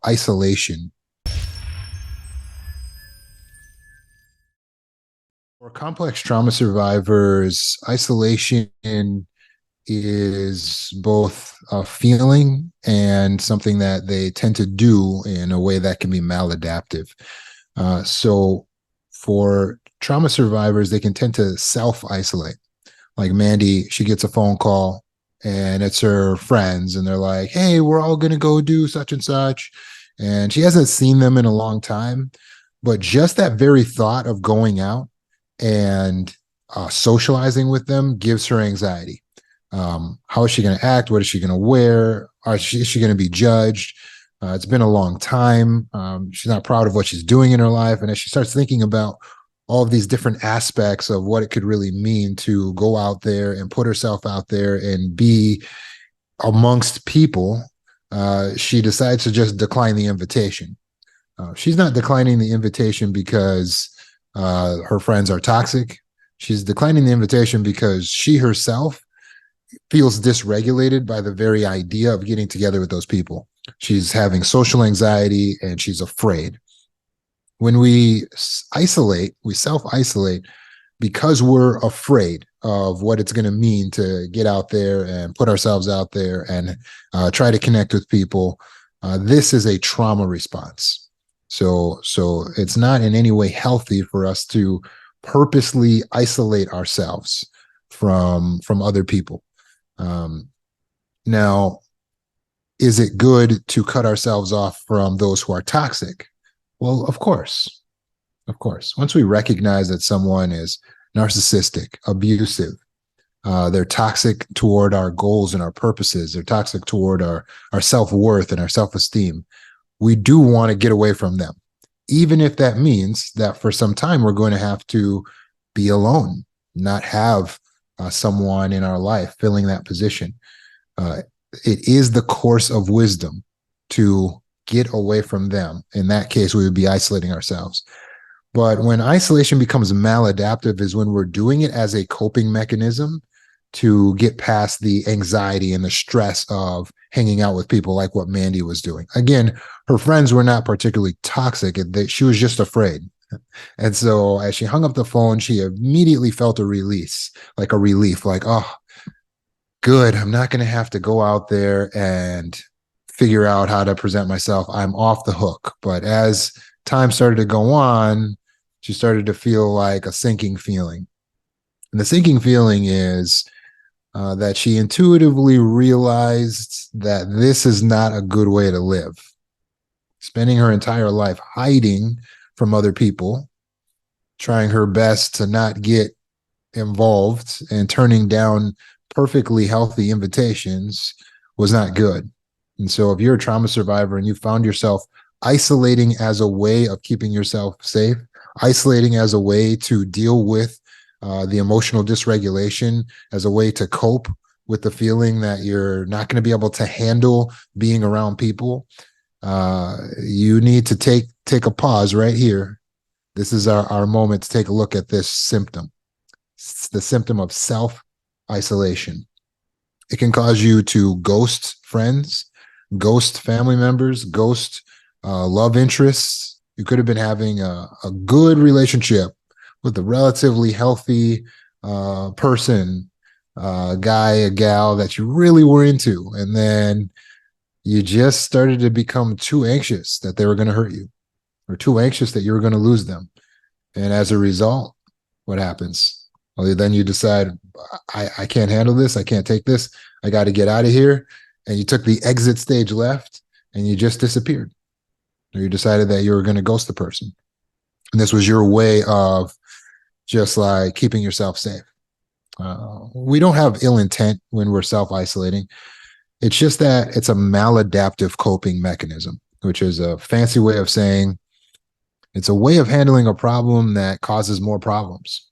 isolation. For complex trauma survivors, isolation is both a feeling and something that they tend to do in a way that can be maladaptive. So, for trauma survivors, they can tend to self isolate. Like Mandy, she gets a phone call and it's her friends, and they're like, "Hey, we're all going to go do such and such." And she hasn't seen them in a long time. But just that very thought of going out and socializing with them gives her anxiety. How is she going to act? What is she going to wear? Is she going to be judged? It's been a long time. She's not proud of what she's doing in her life. And as she starts thinking about all of these different aspects of what it could really mean to go out there and put herself out there and be amongst people, she decides to just decline the invitation. She's not declining the invitation because her friends are toxic. She's declining the invitation because she herself feels dysregulated by the very idea of getting together with those people. She's having social anxiety and she's afraid. When we isolate, we self isolate because we're afraid of what it's going to mean to get out there and put ourselves out there and try to connect with people. This is a trauma response. So it's not in any way healthy for us to purposely isolate ourselves from other people. Now, is it good to cut ourselves off from those who are toxic? Well, of course. Of course. Once we recognize that someone is narcissistic, abusive, they're toxic toward our goals and our purposes, they're toxic toward our self-worth and our self-esteem, we do want to get away from them, even if that means that for some time we're going to have to be alone, not have someone in our life filling that position. It is the course of wisdom to get away from them. In that case, we would be isolating ourselves. But when isolation becomes maladaptive is when we're doing it as a coping mechanism to get past the anxiety and the stress of hanging out with people, like what Mandy was doing. Again, her friends were not particularly toxic. She was just afraid. And so as she hung up the phone, she immediately felt a release, like a relief, like, oh, good. I'm not going to have to go out there and figure out how to present myself. I'm off the hook. But as time started to go on, she started to feel like a sinking feeling. And the sinking feeling is that she intuitively realized that this is not a good way to live. Spending her entire life hiding from other people, trying her best to not get involved and turning down perfectly healthy invitations was not good. And so if you're a trauma survivor and you found yourself isolating as a way of keeping yourself safe, isolating as a way to deal with the emotional dysregulation, as a way to cope with the feeling that you're not going to be able to handle being around people, you need to take a pause right here. This is our moment to take a look at this symptom. It's the symptom of self-isolation. It can cause you to ghost friends, ghost family members, ghost love interests. You could have been having a good relationship with a relatively healthy person, guy, a gal that you really were into. And then you just started to become too anxious that they were going to hurt you, or too anxious that you were going to lose them. And as a result, what happens? Well, then you decide, I can't handle this. I can't take this. I got to get out of here. And you took the exit stage left and you just disappeared. Or you decided that you were going to ghost the person. And this was your way of just like keeping yourself safe. We don't have ill intent when we're self-isolating. It's just that it's a maladaptive coping mechanism, which is a fancy way of saying it's a way of handling a problem that causes more problems.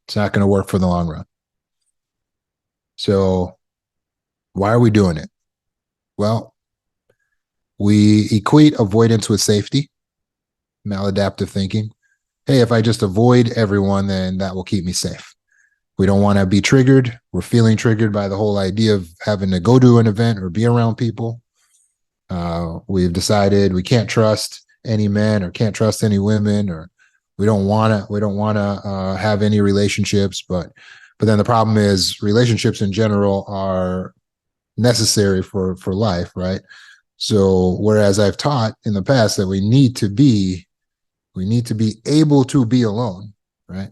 It's not going to work for the long run. So why are we doing it? Well, we equate avoidance with safety, maladaptive thinking. Hey, if I just avoid everyone, then that will keep me safe. We don't want to be triggered. We're feeling triggered by the whole idea of having to go to an event or be around people. We've decided we can't trust any men or can't trust any women, or we don't want to have any relationships. But then the problem is relationships in general are necessary for life, right? So whereas I've taught in the past that we need to be able to be alone, right?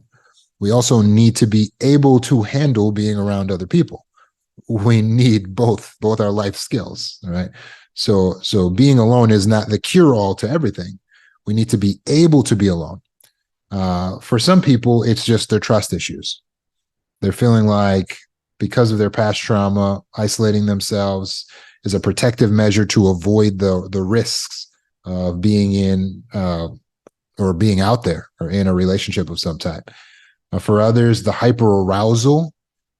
We also need to be able to handle being around other people. We need both our life skills, right? So being alone is not the cure all to everything. We need to be able to be alone. For some people, it's just their trust issues. They're feeling like because of their past trauma, isolating themselves is a protective measure to avoid the risks of being in or being out there or in a relationship of some type. For others, the hyperarousal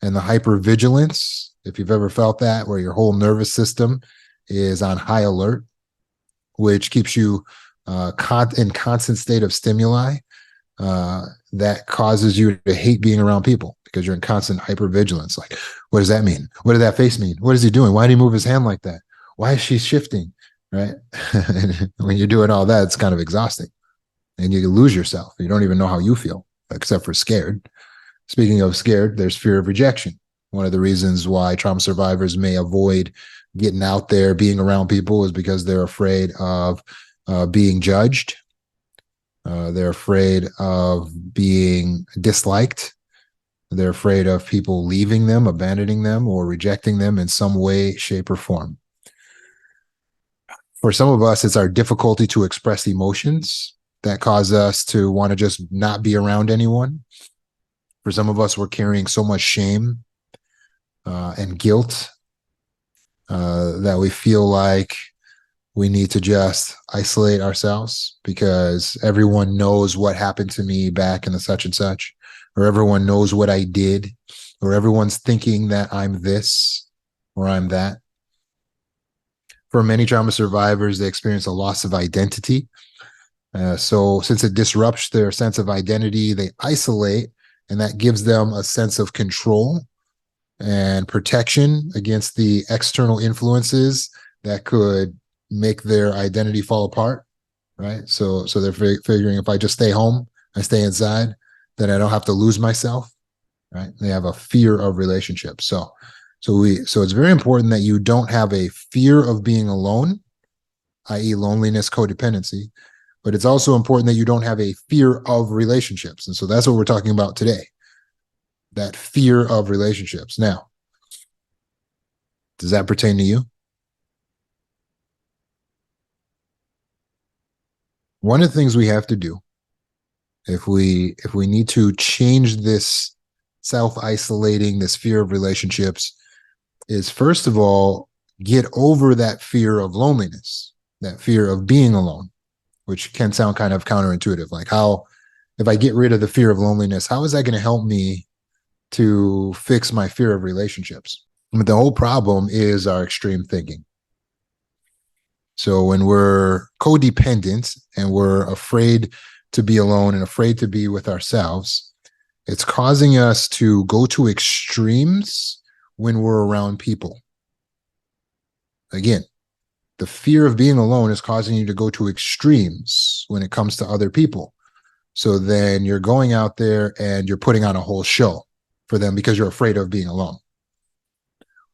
and the hypervigilance, if you've ever felt that, where your whole nervous system is on high alert, which keeps you in constant state of stimuli, that causes you to hate being around people because you're in constant hypervigilance. Like, what does that mean? What did that face mean? What is he doing? Why did he move his hand like that? Why is she shifting? Right? And when you're doing all that, it's kind of exhausting and you lose yourself. You don't even know how you feel, except for scared. Speaking of scared, there's fear of rejection. One of the reasons why trauma survivors may avoid getting out there, being around people, is because they're afraid of being judged. They're afraid of being disliked. They're afraid of people leaving them, abandoning them, or rejecting them in some way, shape, or form. For some of us, it's our difficulty to express emotions that cause us to want to just not be around anyone. For some of us, we're carrying so much shame and guilt that we feel like we need to just isolate ourselves because everyone knows what happened to me back in the such and such, or everyone knows what I did, or everyone's thinking that I'm this or I'm that. For many trauma survivors, they experience a loss of identity. So since it disrupts their sense of identity, they isolate, and that gives them a sense of control and protection against the external influences that could make their identity fall apart, right? So they're figuring if I just stay home, I stay inside, then I don't have to lose myself, right? They have a fear of relationships. So it's very important that you don't have a fear of being alone, i.e., loneliness, codependency, but it's also important that you don't have a fear of relationships. And so that's what we're talking about today, that fear of relationships. Now, does that pertain to you? One of the things we have to do if we need to change this self-isolating, this fear of relationships, is first of all get over that fear of loneliness, that fear of being alone, which can sound kind of counterintuitive. Like, how, if I get rid of the fear of loneliness, how is that going to help me to fix my fear of relationships? But the whole problem is our extreme thinking. So when we're codependent and we're afraid to be alone and afraid to be with ourselves, it's causing us to go to extremes when we're around people. Again, the fear of being alone is causing you to go to extremes when it comes to other people. So then you're going out there and you're putting on a whole show for them because you're afraid of being alone.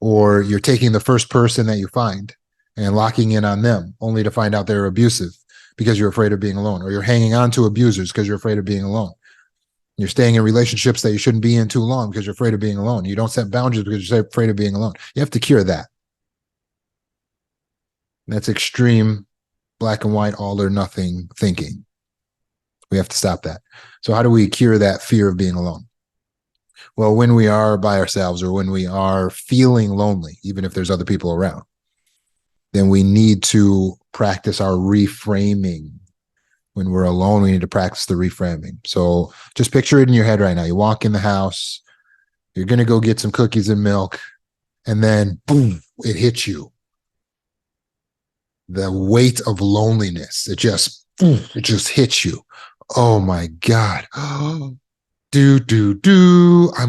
Or you're taking the first person that you find and locking in on them only to find out they're abusive because you're afraid of being alone. Or you're hanging on to abusers because you're afraid of being alone. You're staying in relationships that you shouldn't be in too long because you're afraid of being alone. You don't set boundaries because you're afraid of being alone. You have to cure that. That's extreme black and white, all or nothing thinking. We have to stop that. So how do we cure that fear of being alone? Well, when we are by ourselves or when we are feeling lonely, even if there's other people around, then we need to practice our reframing. When we're alone, we need to practice the reframing. So just picture it in your head right now. You walk in the house, you're going to go get some cookies and milk, and then boom, it hits you. The weight of loneliness, it just hits you. Oh my God. I'm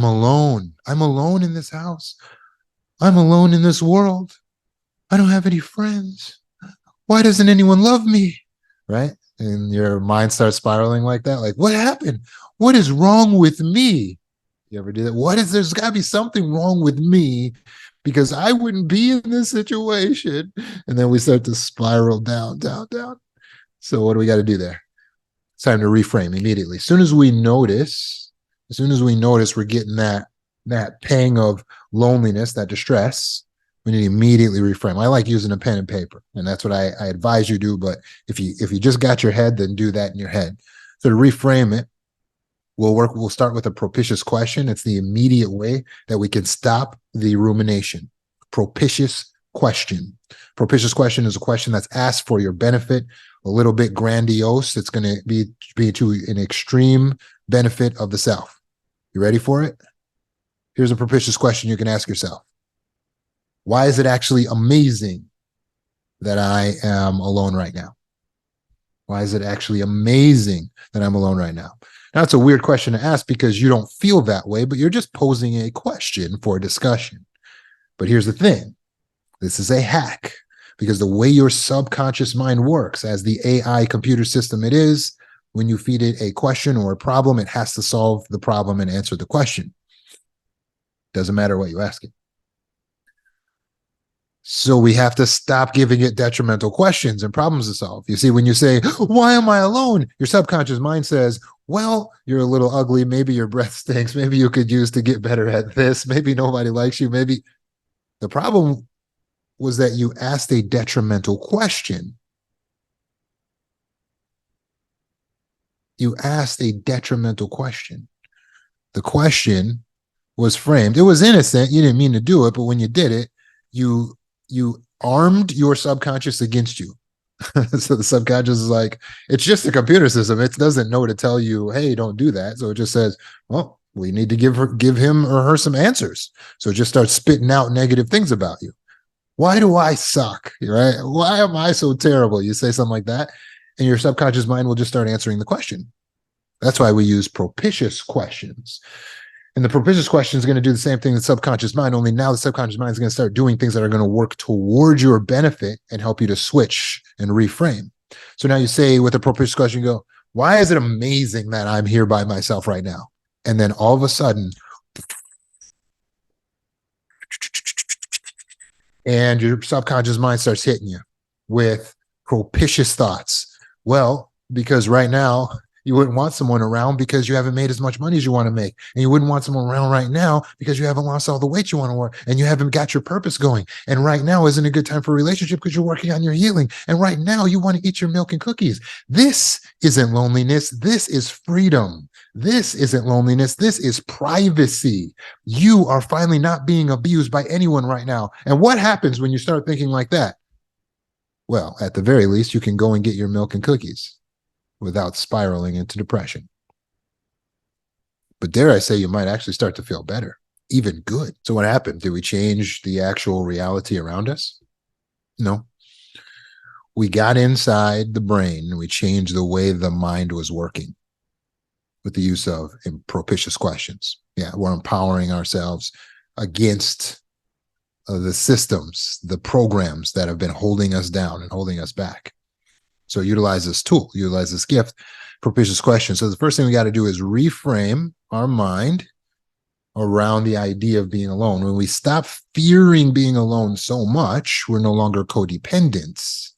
alone. I'm alone in this house. I'm alone in this world. I don't have any friends. Why doesn't anyone love me? Right? And your mind starts spiraling like that. Like, what happened? What is wrong with me? You ever do that? There's got to be something wrong with me because I wouldn't be in this situation. And then we start to spiral down, down, down. So what do we got to do there? It's time to reframe immediately. As soon as we notice we're getting that pang of loneliness, that distress, we need to immediately reframe. I like using a pen and paper, and that's what I advise you do. But if you just got your head, then do that in your head. So to reframe it, we'll start with a propitious question. It's the immediate way that we can stop the rumination. Propitious question. Propitious question is a question that's asked for your benefit, a little bit grandiose. It's going to be to an extreme benefit of the self. You ready for it? Here's a propitious question you can ask yourself. Why is it actually amazing that I am alone right now? Why is it actually amazing that I'm alone right now? Now, it's a weird question to ask because you don't feel that way, but you're just posing a question for a discussion. But here's the thing. This is a hack because the way your subconscious mind works, as the AI computer system it is, when you feed it a question or a problem, it has to solve the problem and answer the question. Doesn't matter what you ask it. So we have to stop giving it detrimental questions and problems to solve. You see, when you say, why am I alone? Your subconscious mind says, well, you're a little ugly. Maybe your breath stinks. Maybe you could use to get better at this. Maybe nobody likes you. Maybe the problem was that you asked a detrimental question. You asked a detrimental question. The question was framed. It was innocent. You didn't mean to do it, but when you did it, you armed your subconscious against you. So the subconscious is like, it's just a computer system. It doesn't know to tell you, hey, don't do that. So it just says, well, we need to give him or her some answers. So it just starts spitting out negative things about you. Why do I suck? Right? Why am I so terrible? You say something like that, and your subconscious mind will just start answering the question. That's why we use propitious questions. And the propitious question is going to do the same thing the subconscious mind, only now the subconscious mind is going to start doing things that are going to work towards your benefit and help you to switch and reframe. So now you say with a propitious question, you go, why is it amazing that I'm here by myself right now? And then all of a sudden, and your subconscious mind starts hitting you with propitious thoughts. Well, because right now you wouldn't want someone around because you haven't made as much money as you want to make. And you wouldn't want someone around right now because you haven't lost all the weight you want to work and you haven't got your purpose going. And right now isn't a good time for a relationship because you're working on your healing. And right now you want to eat your milk and cookies. This isn't loneliness. This is freedom. This isn't loneliness. This is privacy. You are finally not being abused by anyone right now. And what happens when you start thinking like that? Well, at the very least, you can go and get your milk and cookies without spiraling into depression. But dare I say, you might actually start to feel better, even good. So what happened? Did we change the actual reality around us? No. We got inside the brain and we changed the way the mind was working with the use of propitious questions. Yeah, we're empowering ourselves against the systems, the programs that have been holding us down and holding us back. So utilize this tool, utilize this gift, propitious question. So the first thing we got to do is reframe our mind around the idea of being alone. When we stop fearing being alone so much, we're no longer codependents.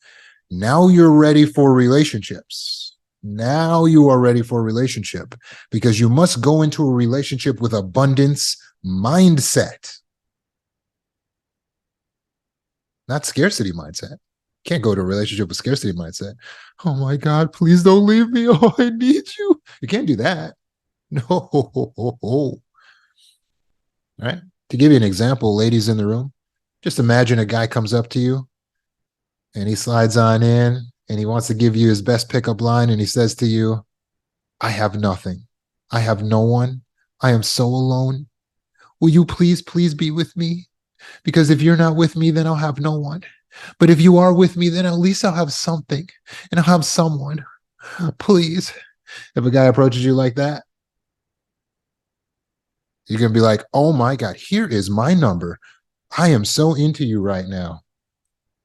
Now you're ready for relationships. Now you are ready for a relationship because you must go into a relationship with abundance mindset, not scarcity mindset. Can't go to a relationship with scarcity mindset. Oh my God, please don't leave me. Oh, I need you. You can't do that. No. All right. To give you an example, ladies in the room, just imagine a guy comes up to you and he slides on in and he wants to give you his best pickup line. And he says to you, I have nothing. I have no one. I am so alone. Will you please be with me? Because if you're not with me, then I'll have no one. But if you are with me, then at least I'll have something and I'll have someone. Please. If a guy approaches you like that, you're going to be like, oh my God, here is my number. I am so into you right now.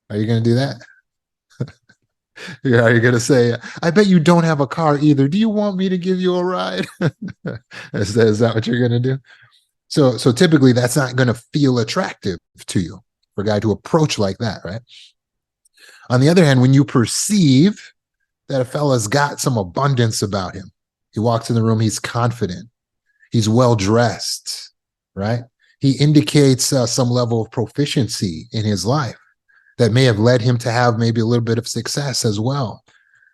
Are you going to do that? Yeah, are you gonna say, I bet you don't have a car either. Do you want me to give you a ride? Is that what you're gonna do? So typically that's not gonna feel attractive to you for a guy to approach like that, right? On the other hand, when you perceive that a fella's got some abundance about him, he walks in the room, he's confident, he's well dressed, right? He indicates some level of proficiency in his life that may have led him to have maybe a little bit of success as well.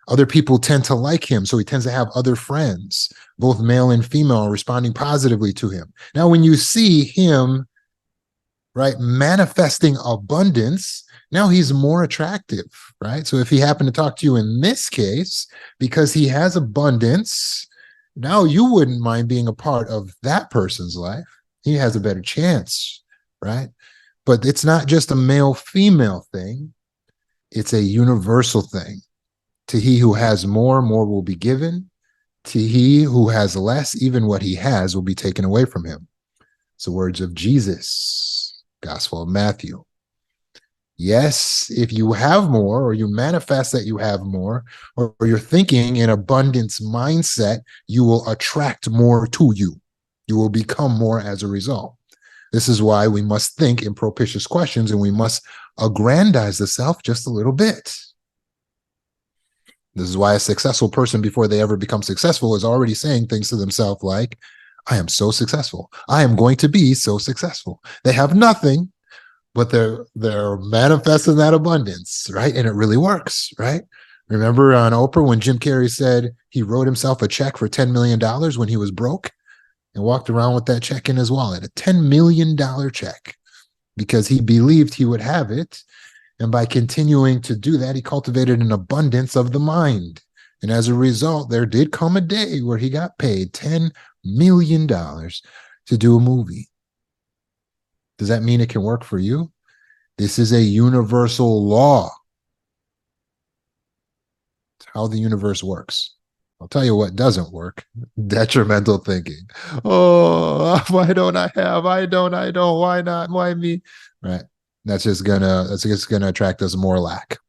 Other people tend to like him, so he tends to have other friends, both male and female, responding positively to him. Now, when you see him, right, manifesting abundance, now he's more attractive, right? So if he happened to talk to you in this case, because he has abundance, now you wouldn't mind being a part of that person's life. He has a better chance, right? But it's not just a male female thing, it's a universal thing. To he who has more, more will be given. To he who has less, even what he has will be taken away from him. It's the words of Jesus, Gospel of Matthew. Yes, if you have more, or you manifest that you have more, or you're thinking in abundance mindset, you will attract more to you. You will become more as a result. This is why we must think in propitious questions, and we must aggrandize the self just a little bit. This is why a successful person, before they ever become successful, is already saying things to themselves like, I am so successful. I am going to be so successful. They have nothing, but they're manifesting that abundance, right? And it really works, right? Remember on Oprah when Jim Carrey said he wrote himself a check for $10 million when he was broke and walked around with that check in his wallet, a $10 million check, because he believed he would have it. And by continuing to do that, he cultivated an abundance of the mind. And as a result, there did come a day where he got paid $10 million to do a movie. Does that mean it can work for you? This is a universal law. It's how the universe works. I'll tell you what doesn't work. Detrimental thinking. Oh, why don't I have? I don't. Why not? Why me? Right. That's just gonna attract us more lack.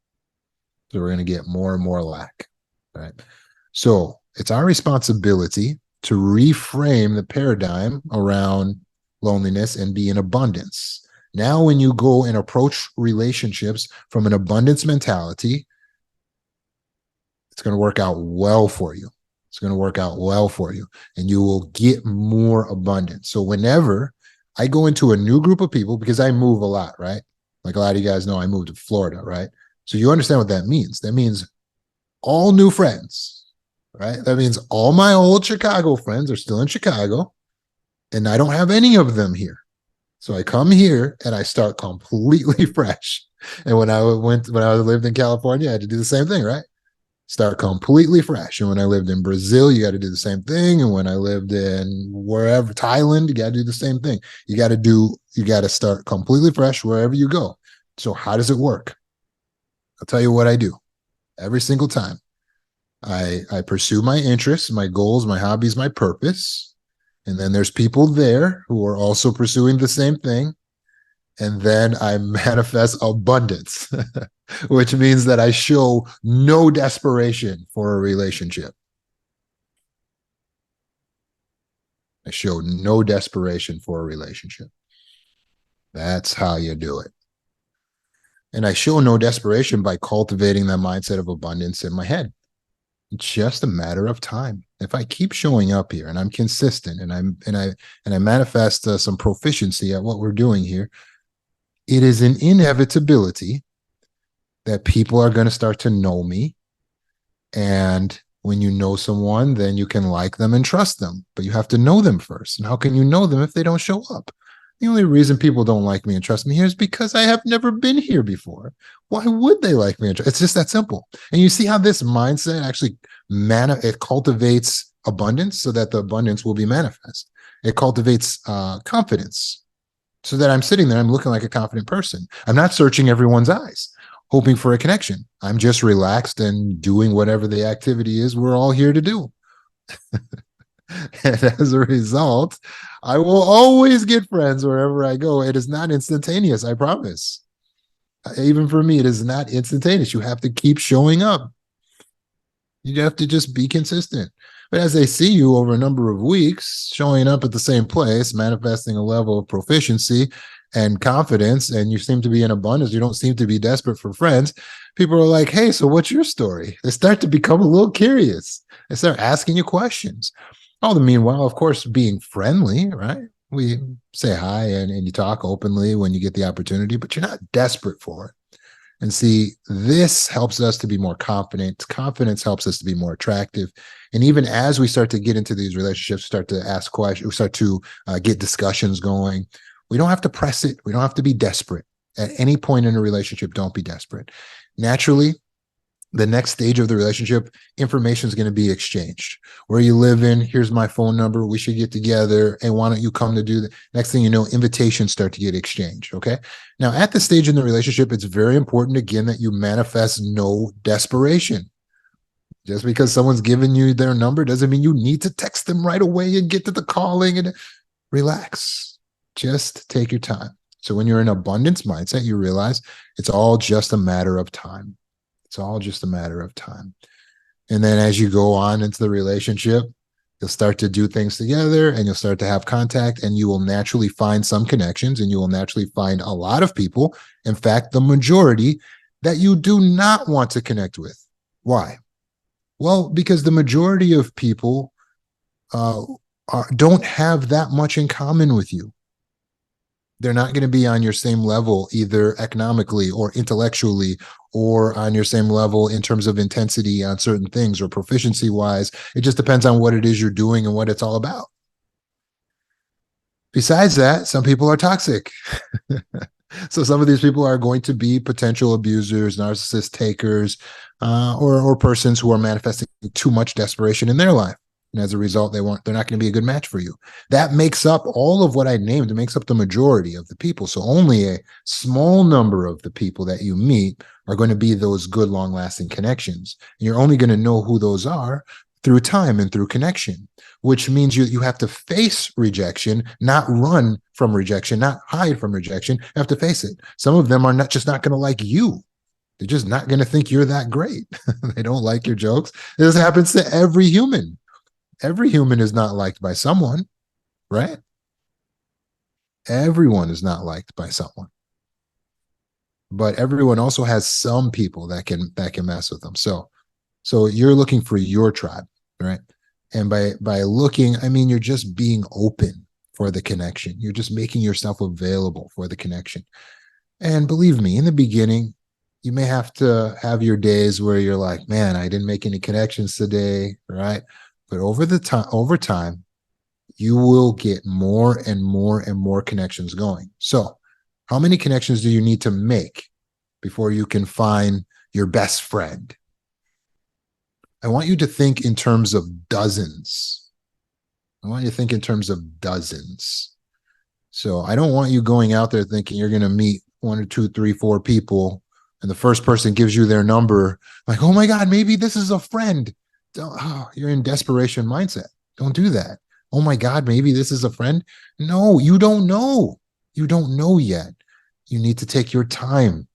So we're gonna get more and more lack. Right. So it's our responsibility to reframe the paradigm around loneliness and be in abundance. Now, when you go and approach relationships from an abundance mentality, it's going to work out well for you. It's going to work out well for you, and you will get more abundance. So whenever I go into a new group of people, because I move a lot, right? Like a lot of you guys know, I moved to Florida, right? So you understand what that means. That means all new friends, right? That means all my old Chicago friends are still in Chicago, and I don't have any of them here. So I come here and I start completely fresh. And when I lived in California, I had to do the same thing, right? Start completely fresh. And when I lived in Brazil, you got to do the same thing. And when I lived in wherever, Thailand, you got to do the same thing. You got to start completely fresh wherever you go. So how does it work? I'll tell you what I do every single time. I pursue my interests, my goals, my hobbies, my purpose. And then there's people there who are also pursuing the same thing. And then I manifest abundance, which means that I show no desperation for a relationship. I show no desperation for a relationship. That's how you do it. And I show no desperation by cultivating that mindset of abundance in my head. It's just a matter of time. If I keep showing up here and I'm consistent and I manifest some proficiency at what we're doing here, it is an inevitability that people are going to start to know me. And when you know someone, then you can like them and trust them, but you have to know them first. And how can you know them if they don't show up? The only reason people don't like me and trust me here is because I have never been here before. Why would they like me? It's just that simple. And you see how this mindset actually it cultivates abundance so that the abundance will be manifest. It cultivates confidence so that I'm sitting there, I'm looking like a confident person. I'm not searching everyone's eyes, hoping for a connection. I'm just relaxed and doing whatever the activity is we're all here to do. And as a result, I will always get friends wherever I go. It is not instantaneous, I promise. Even for me, it is not instantaneous. You have to keep showing up. You have to just be consistent. But as they see you over a number of weeks, showing up at the same place, manifesting a level of proficiency and confidence, and you seem to be in abundance, you don't seem to be desperate for friends, people are like, hey, so what's your story? They start to become a little curious. They start asking you questions. All the meanwhile, of course, being friendly, right? We say hi and you talk openly when you get the opportunity, but you're not desperate for it. And see, this helps us to be more confident. Confidence helps us to be more attractive. And even as we start to get into these relationships, start to ask questions, we start to get discussions going. We don't have to press it. We don't have to be desperate. At any point in a relationship, don't be desperate. Naturally, the next stage of the relationship, information is going to be exchanged. Where you live in, here's my phone number. We should get together. And why don't you come to do that? Next thing you know, invitations start to get exchanged. Okay. Now, at this stage in the relationship, it's very important, again, that you manifest no desperation. Just because someone's given you their number doesn't mean you need to text them right away and get to the calling and relax. Just take your time. So when you're in abundance mindset, you realize it's all just a matter of time. It's all just a matter of time. And then as you go on into the relationship, you'll start to do things together and you'll start to have contact, and you will naturally find some connections, and you will naturally find a lot of people, in fact, the majority, that you do not want to connect with. Why? Well, because the majority of people don't have that much in common with you. They're not going to be on your same level, either economically or intellectually, or on your same level in terms of intensity on certain things or proficiency wise. It just depends on what it is you're doing and what it's all about. Besides that, some people are toxic. So some of these people are going to be potential abusers, narcissist takers, or persons who are manifesting too much desperation in their life. And as a result, they're not going to be a good match for you. That makes up all of what I named. It makes up the majority of the people. So only a small number of the people that you meet are going to be those good, long-lasting connections. And you're only going to know who those are through time and through connection, which means you have to face rejection, not run from rejection, not hide from rejection. You have to face it. Some of them are not going to like you. They're just not going to think you're that great. They don't like your jokes. This happens to every human. Every human is not liked by someone, right? Everyone is not liked by someone. But everyone also has some people that can mess with them. So you're looking for your tribe, right? And by looking, I mean, you're just being open for the connection. You're just making yourself available for the connection. And believe me, in the beginning, you may have to have your days where you're like, man, I didn't make any connections today, right? But over time, you will get more and more and more connections going. So how many connections do you need to make before you can find your best friend? I want you to think in terms of dozens. I want you to think in terms of dozens. So I don't want you going out there thinking you're going to meet 1 or 2, 3, 4 people, and the first person gives you their number, like, oh my God, maybe this is a friend. You're in desperation mindset. Don't do that. Oh my God, maybe this is a friend. No, you don't know. You don't know yet. You need to take your time.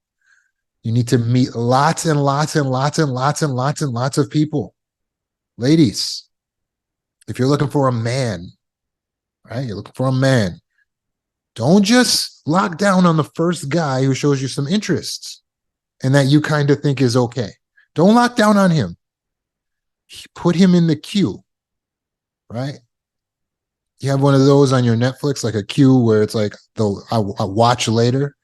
You need to meet lots and lots and lots and lots and lots and lots of people. Ladies, if you're looking for a man, right? You're looking for a man. Don't just lock down on the first guy who shows you some interests and that you kind of think is okay. Don't lock down on him. Put him in the queue, right? You have one of those on your Netflix, like a queue where it's like I watch later.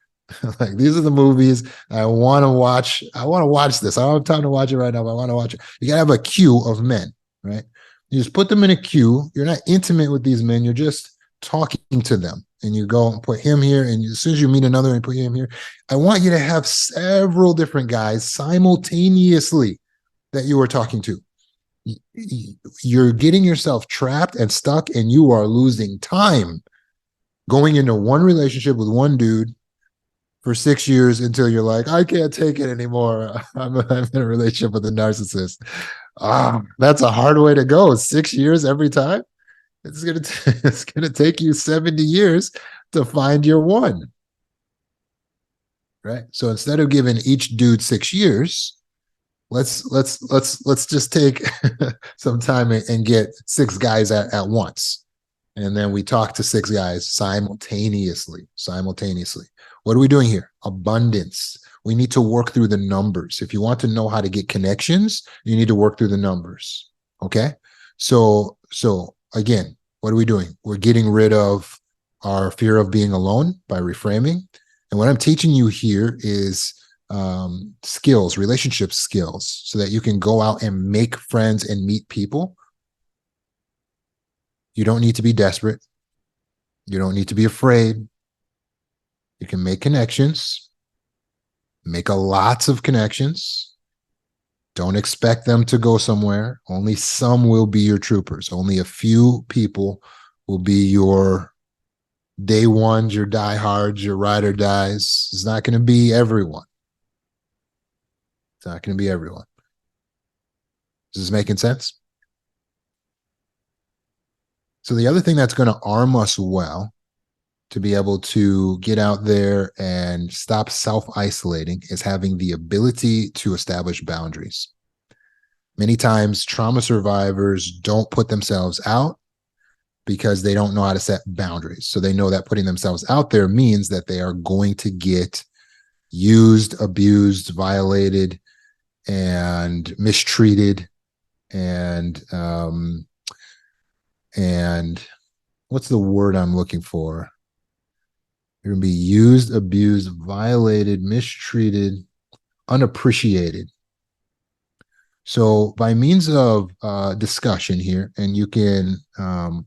Like, these are the movies I want to watch. I want to watch this. I don't have time to watch it right now, but I want to watch it. You gotta have a queue of men, right? You just put them in a queue. You're not intimate with these men. You're just talking to them, and you go and put him here. And as soon as you meet another and put him here, I want you to have several different guys simultaneously that you are talking to. You're getting yourself trapped and stuck, and you are losing time going into one relationship with one dude for 6 years until you're like, I can't take it anymore. I'm in a relationship with a narcissist. That's a hard way to go. 6 years every time. It's gonna take you 70 years to find your one. right? So instead of giving each dude 6 years, let's just take some time and get 6 guys at once. And then we talk to 6 guys simultaneously. What are we doing here? Abundance. We need to work through the numbers. If you want to know how to get connections, you need to work through the numbers. Okay. So again, what are we doing? We're getting rid of our fear of being alone by reframing. And what I'm teaching you here is skills, relationship skills, so that you can go out and make friends and meet people. You don't need to be desperate. You don't need to be afraid. You can make connections, make a lots of connections. Don't expect them to go somewhere. Only some will be your troopers. Only a few people will be your day ones, your diehards, your ride or dies. It's not going to be everyone. It's not going to be everyone. Is this making sense? So the other thing that's going to arm us well to be able to get out there and stop self-isolating is having the ability to establish boundaries. Many times trauma survivors don't put themselves out because they don't know how to set boundaries. So they know that putting themselves out there means that they are going to get used, abused, violated, and mistreated, and what's the word I'm looking for? You're going to be used, abused, violated, mistreated, unappreciated. So by means of discussion here, and you can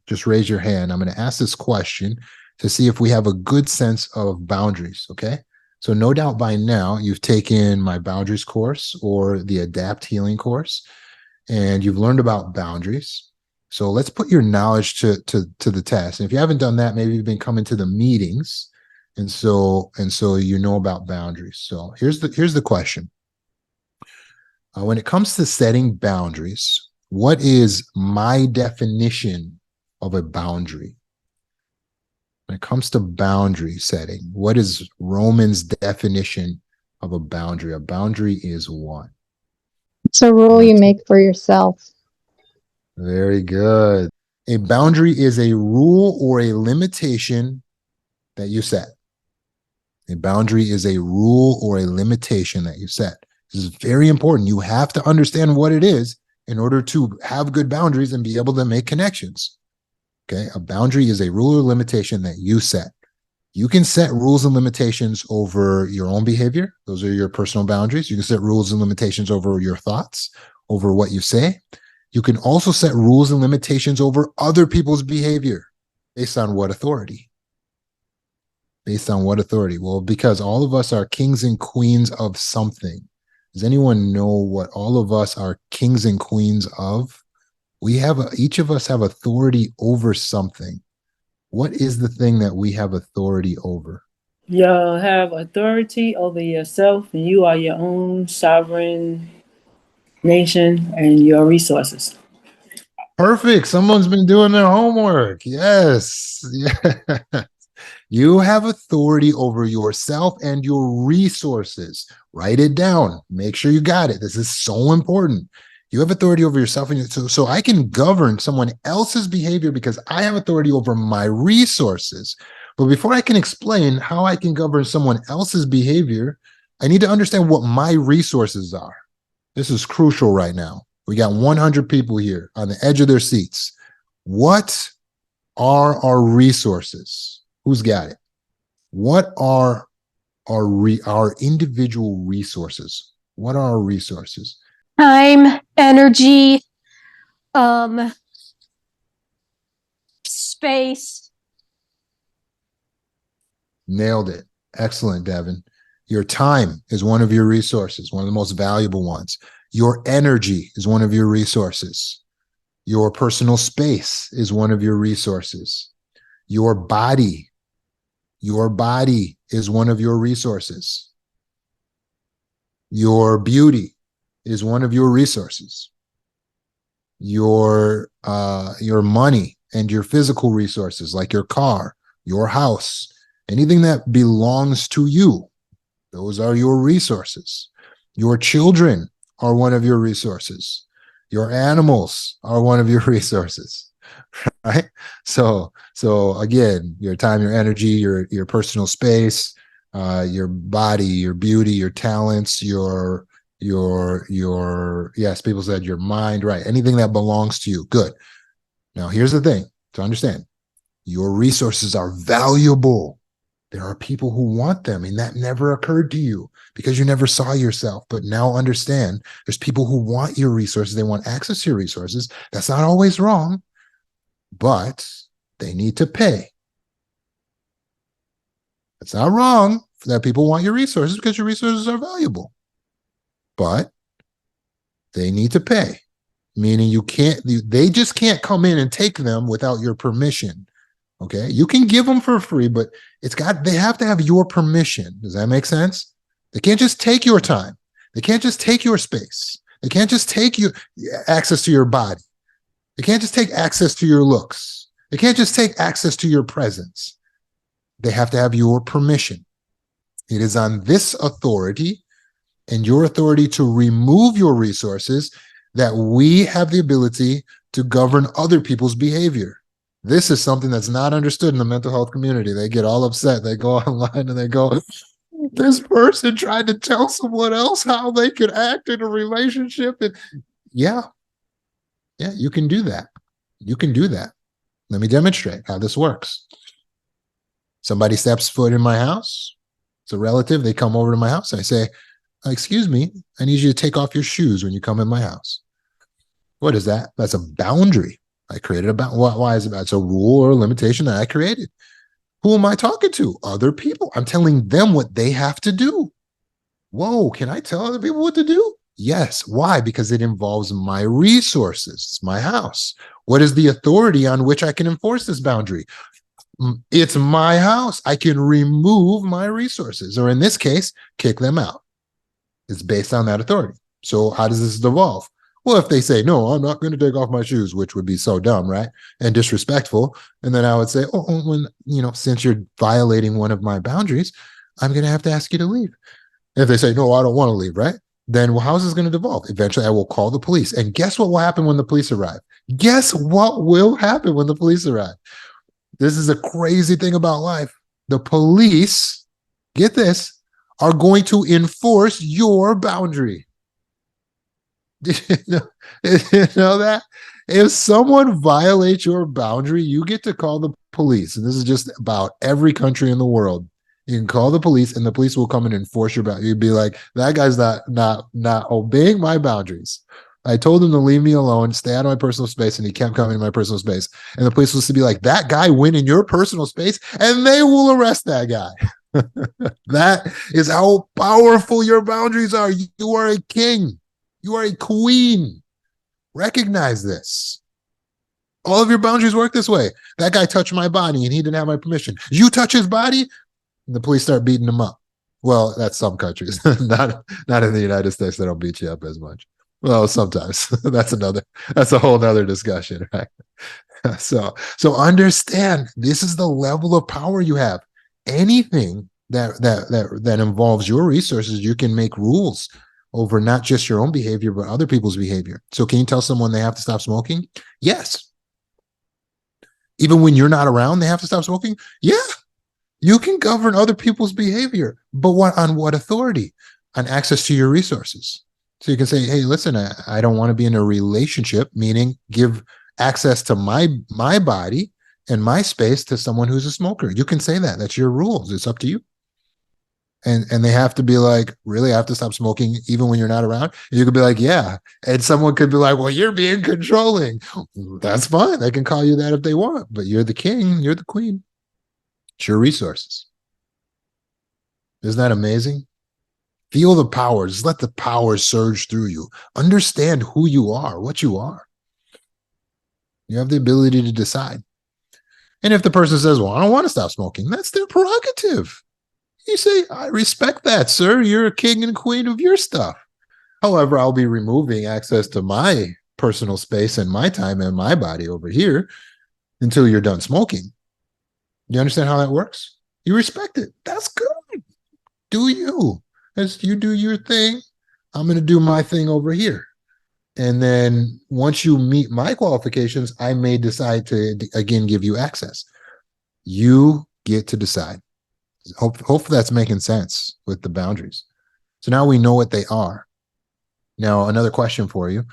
just raise your hand, I'm going to ask this question to see if we have a good sense of boundaries, okay? So no doubt by now, you've taken my boundaries course or the Adapt Healing course, and you've learned about boundaries. So let's put your knowledge to the test. And if you haven't done that, maybe you've been coming to the meetings, and so you know about boundaries. So here's the question. When it comes to setting boundaries, what is my definition of a boundary? When it comes to boundary setting, what is Roman's definition of a boundary? A boundary is what? It's a rule you make for yourself. Very good. A boundary is a rule or a limitation that you set. A boundary is a rule or a limitation that you set. This is very important. You have to understand what it is in order to have good boundaries and be able to make connections. Okay. A boundary is a rule or limitation that you set. You can set rules and limitations over your own behavior. Those are your personal boundaries. You can set rules and limitations over your thoughts, over what you say. You can also set rules and limitations over other people's behavior. Based on what authority? Based on what authority? Well, because all of us are kings and queens of something. Does anyone know what all of us are kings and queens of? Each of us have authority over something. What is the thing that we have authority over? You have authority over yourself, and you are your own sovereign nation and your resources. Perfect. Someone's been doing their homework. Yes. Yeah. You have authority over yourself and your resources. Write it down. Make sure you got it. This is so important. You have authority over yourself, and so I can govern someone else's behavior because I have authority over my resources. But before I can explain how I can govern someone else's behavior, I need to understand what my resources are. This is crucial right now. We got 100 people here on the edge of their seats. What are our resources? Who's got it? What are our individual resources? What are our resources? Time, energy, space. Nailed it. Excellent, Devin. Your time is one of your resources, one of the most valuable ones. Your energy is one of your resources. Your personal space is one of your resources. Your body is one of your resources. Your beauty is one of your resources. Your money and your physical resources, like your car, your house, anything that belongs to you, Those are your resources. Your children are one of your resources. Your animals are one of your resources, right? So again, your time, your energy, your personal space, your body, your beauty, your talents, your yes, people said your mind, right? Anything that belongs to you. Good. Now, here's the thing to understand. Your resources are valuable. There are people who want them, and that never occurred to you because you never saw yourself. But now understand there's people who want your resources. They want access to your resources. That's not always wrong, but they need to pay. It's not wrong that people want your resources because your resources are valuable, but they need to pay. Meaning they just can't come in and take them without your permission. Okay. You can give them for free, but they have to have your permission. Does that make sense? They can't just take your time. They can't just take your space. They can't just take access to your body. They can't just take access to your looks. They can't just take access to your presence. They have to have your permission. It is on this authority and your authority to remove your resources that we have the ability to govern other people's behavior. This is something that's not understood in the mental health community. They get all upset. They go online and they go, this person tried to tell someone else how they could act in a relationship. And yeah, you can do that. You can do that. Let me demonstrate how this works. Somebody steps foot in my house. It's a relative. They come over to my house. I say, excuse me, I need you to take off your shoes when you come in my house. What is that? That's a boundary. I created a boundary. Why is it? It's a rule or a limitation that I created. Who am I talking to? Other people. I'm telling them what they have to do. Whoa, can I tell other people what to do? Yes. Why? Because it involves my resources. It's my house. What is the authority on which I can enforce this boundary? It's my house. I can remove my resources, or in this case, kick them out. It's based on that authority. So how does this devolve? Well, if they say, no, I'm not going to take off my shoes, which would be so dumb, right? And disrespectful. And then I would say, since you're violating one of my boundaries, I'm going to have to ask you to leave. And if they say, no, I don't want to leave, right? Then how is this going to devolve? Eventually, I will call the police. And guess what will happen when the police arrive? Guess what will happen when the police arrive? This is a crazy thing about life. The police, get this, are going to enforce your boundary. Did you know that? If someone violates your boundary, you get to call the police. And this is just about every country in the world. You can call the police and the police will come and enforce your boundary. You'd be like, that guy's not obeying my boundaries. I told him to leave me alone, stay out of my personal space, and he kept coming to my personal space. And the police was to be like, that guy went in your personal space, and they will arrest that guy. That is how powerful your boundaries are. You are a king. You are a queen. Recognize this. All of your boundaries work this way. That guy touched my body and he didn't have my permission. You touch his body, and the police start beating him up. Well, that's some countries. not in the United States. They don't beat you up as much. Well, sometimes. That's a whole nother discussion, right? So understand this is the level of power you have. Anything that involves your resources, you can make rules over not just your own behavior, but other people's behavior. So can you tell someone they have to stop smoking? Yes. Even when you're not around, they have to stop smoking? Yeah. You can govern other people's behavior, but on what authority? On access to your resources. So you can say, hey, listen, I don't want to be in a relationship, meaning give access to my body and my space to someone who's a smoker. You can say that. That's your rules. It's up to you. And they have to be like, really, I have to stop smoking even when you're not around? And you could be like, yeah. And someone could be like, well, you're being controlling. That's fine. They can call you that if they want, but you're the king, you're the queen. It's your resources. Isn't that amazing? Feel the power. Just let the power surge through you. Understand who you are, what you are. You have the ability to decide. And if the person says, well, I don't want to stop smoking, that's their prerogative. You say, I respect that, sir. You're a king and queen of your stuff. However, I'll be removing access to my personal space and my time and my body over here until you're done smoking. You understand how that works? You respect it. That's good. do you. As you do your thing, I'm going to do my thing over here. And then once you meet my qualifications, I may decide to, again, give you access. You get to decide. Hopefully that's making sense with the boundaries. So now we know what they are. Now, another question for you.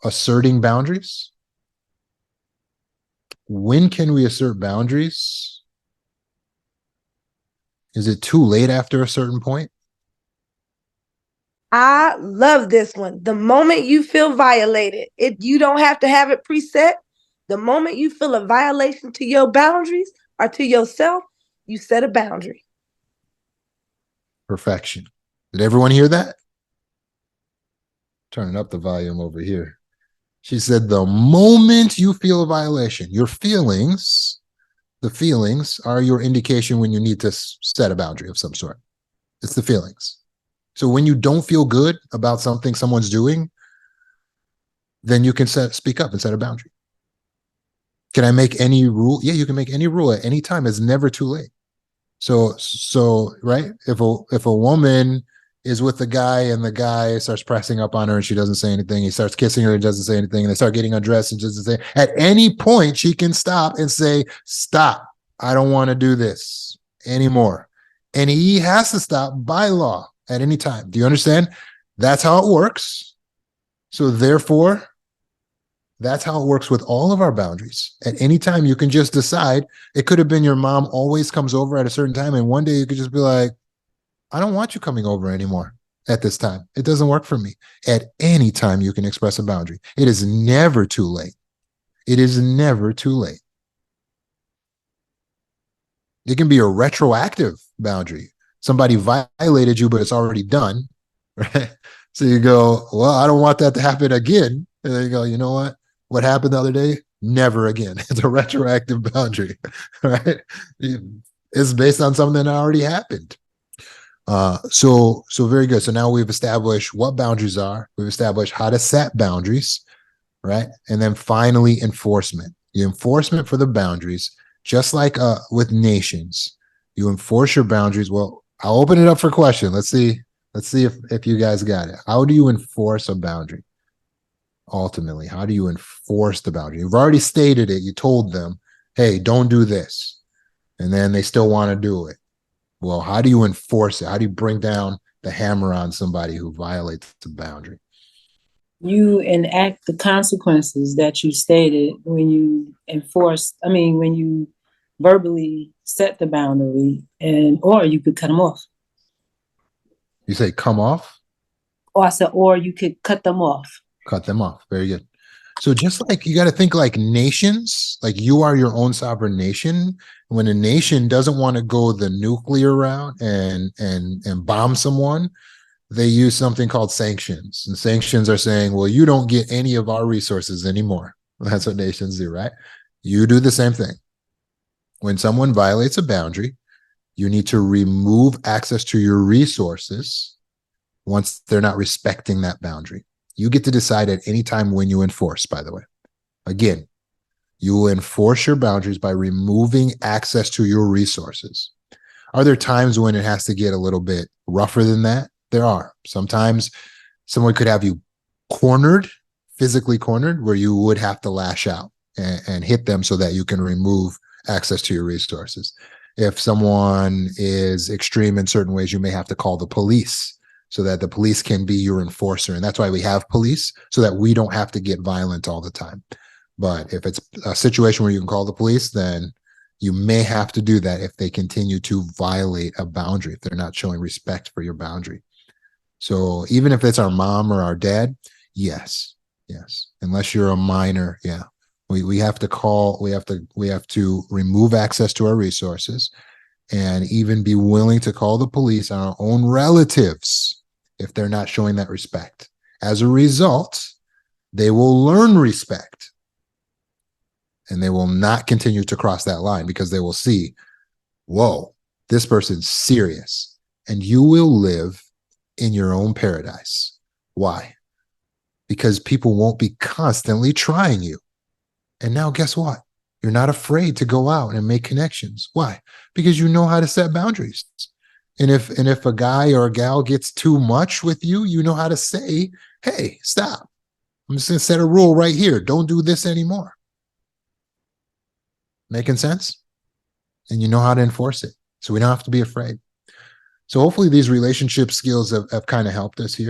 Asserting boundaries. When can we assert boundaries? Is it too late after a certain point? I love this one. The moment you feel violated, you don't have to have it preset. The moment you feel a violation to your boundaries or to yourself, you set a boundary. Perfection. Did everyone hear that? Turning up the volume over here. She said, the moment you feel a violation, your feelings, the feelings are your indication when you need to set a boundary of some sort. It's the feelings. So when you don't feel good about something someone's doing, then you can speak up and set a boundary. Can I make any rule? Yeah, you can make any rule at any time. It's never too late. So right, if a woman is with the guy and the guy starts pressing up on her and she doesn't say anything, he starts kissing her and doesn't say anything, and they start getting undressed and doesn't say, at any point she can stop and say, stop, I don't want to do this anymore. And he has to stop by law at any time. Do you understand? That's how it works. So therefore, that's how it works with all of our boundaries. At any time, you can just decide. It could have been your mom always comes over at a certain time, and one day you could just be like, I don't want you coming over anymore at this time. It doesn't work for me. At any time, you can express a boundary. It is never too late. It is never too late. It can be a retroactive boundary. Somebody violated you, but it's already done, right? So you go, well, I don't want that to happen again. And then you go, you know what? What happened the other day? Never again. It's a retroactive boundary, right? It's based on something that already happened. So very good. So now we've established what boundaries are. We've established how to set boundaries, right? And then finally, enforcement. The enforcement for the boundaries, just like with nations, you enforce your boundaries. Well, I'll open it up for question. Let's see if you guys got it. How do you enforce a boundary? Ultimately, how do you enforce the boundary? You've already stated it. You told them, hey, don't do this. And then they still want to do it. Well, how do you enforce it? How do you bring down the hammer on somebody who violates the boundary? You enact the consequences that you stated when you when you verbally set the boundary, or you could cut them off. You say come off? Or I said, or you could cut them off. Cut them off. Very good. So just like you got to think like nations, like you are your own sovereign nation. When a nation doesn't want to go the nuclear route and bomb someone, they use something called sanctions. And sanctions are saying, well, you don't get any of our resources anymore. That's what nations do, right? You do the same thing. When someone violates a boundary, you need to remove access to your resources once they're not respecting that boundary. You get to decide at any time when you enforce, by the way. Again, you will enforce your boundaries by removing access to your resources. Are there times when it has to get a little bit rougher than that? There are. Sometimes someone could have you cornered, physically cornered, where you would have to lash out and hit them so that you can remove access to your resources. If someone is extreme in certain ways, you may have to call the police so that the police can be your enforcer. And that's why we have police, so that we don't have to get violent all the time. But if it's a situation where you can call the police, then you may have to do that if they continue to violate a boundary, if they're not showing respect for your boundary. So even if it's our mom or our dad, yes. Unless you're a minor, yeah. We have to remove access to our resources, and even be willing to call the police on our own relatives if they're not showing that respect. As a result, they will learn respect, and they will not continue to cross that line, because they will see, whoa, this person's serious, and you will live in your own paradise. Why? Because people won't be constantly trying you. And now guess what? You're not afraid to go out and make connections. Why? Because you know how to set boundaries. And if a guy or a gal gets too much with you, you know how to say, hey, stop. I'm just going to set a rule right here. Don't do this anymore. Making sense? And you know how to enforce it. So we don't have to be afraid. So hopefully these relationship skills have kind of helped us here.